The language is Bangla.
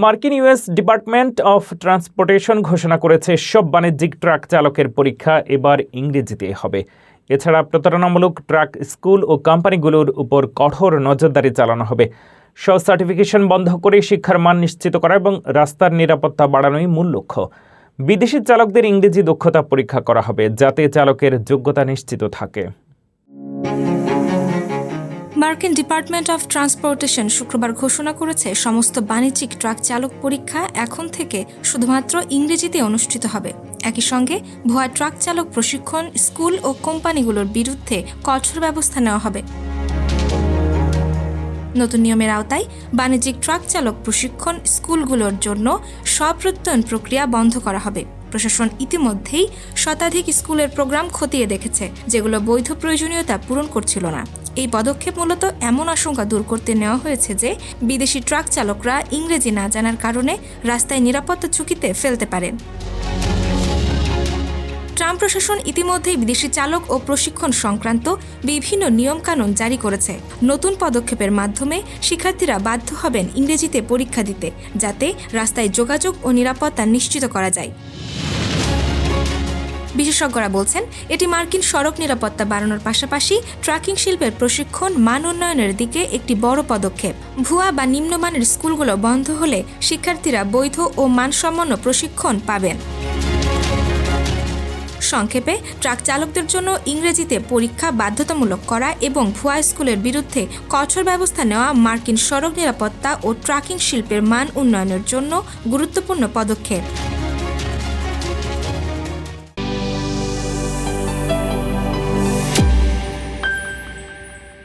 মার্কিন ইউএস ডিপার্টমেন্ট অফ ট্রান্সপোর্টেশন ঘোষণা করেছে সব বাণিজ্যিক ট্রাক চালকের পরীক্ষা এবার ইংরেজিতে হবে। এছাড়া প্রতারণামূলক ট্রাক স্কুল ও কোম্পানিগুলোর উপর কঠোর নজরদারি চালানো হবে। সব সার্টিফিকেশন বন্ধ করে শিক্ষার মান নিশ্চিত করা এবং রাস্তার নিরাপত্তা বাড়ানোই মূল লক্ষ্য। বিদেশি চালকদের ইংরেজি দক্ষতা পরীক্ষা করা হবে, যাতে চালকের যোগ্যতা নিশ্চিত থাকে। মার্কিন ডিপার্টমেন্ট অফ ট্রান্সপোর্টেশন শুক্রবার ঘোষণা করেছে সমস্ত বাণিজ্যিক ট্রাক চালক পরীক্ষা এখন থেকে শুধুমাত্র ইংরেজিতে অনুষ্ঠিত হবে। একই সঙ্গে ভুয়া ট্রাক চালক প্রশিক্ষণ স্কুল ও কোম্পানিগুলোর বিরুদ্ধে কঠোর ব্যবস্থা নেওয়া হবে। নতুন নিয়মের আওতায় বাণিজ্যিক ট্রাক চালক প্রশিক্ষণ স্কুলগুলোর জন্য স্বপ্রত্যয়ন প্রক্রিয়া বন্ধ করা হবে। প্রশাসন ইতিমধ্যেই শতাধিক স্কুলের প্রোগ্রাম খতিয়ে দেখেছে, যেগুলো বৈধ প্রয়োজনীয়তা পূরণ করছিল না। এই পদক্ষেপ মূলত এমন আশঙ্কা দূর করতে নেওয়া হয়েছে যে বিদেশি ট্রাক চালকরা ইংরেজি না জানার কারণে রাস্তায় নিরাপত্তা ঝুঁকিতে ফেলতে পারেন। ট্রাম্প প্রশাসন ইতিমধ্যেই বিদেশি চালক ও প্রশিক্ষণ সংক্রান্ত বিভিন্ন নিয়মকানুন জারি করেছে। নতুন পদক্ষেপের মাধ্যমে শিক্ষার্থীরা বাধ্য হবেন ইংরেজিতে পরীক্ষা দিতে, যাতে রাস্তায় যোগাযোগ ও নিরাপত্তা নিশ্চিত করা যায়। বিশেষজ্ঞরা বলছেন, এটি মার্কিন সড়ক নিরাপত্তা বাড়ানোর পাশাপাশি ট্রাকিং শিল্পের প্রশিক্ষণ মান উন্নয়নের দিকে একটি বড় পদক্ষেপ। ভুয়া বা নিম্নমানের স্কুলগুলো বন্ধ হলে শিক্ষার্থীরা বৈধ ও মানসম্পন্ন প্রশিক্ষণ পাবেন। সংক্ষেপে, ট্রাক চালকদের জন্য ইংরেজিতে পরীক্ষা বাধ্যতামূলক করা এবং ভুয়া স্কুলের বিরুদ্ধে কঠোর ব্যবস্থা নেওয়া মার্কিন সড়ক নিরাপত্তা ও ট্রাকিং শিল্পের মান উন্নয়নের জন্য গুরুত্বপূর্ণ পদক্ষেপ।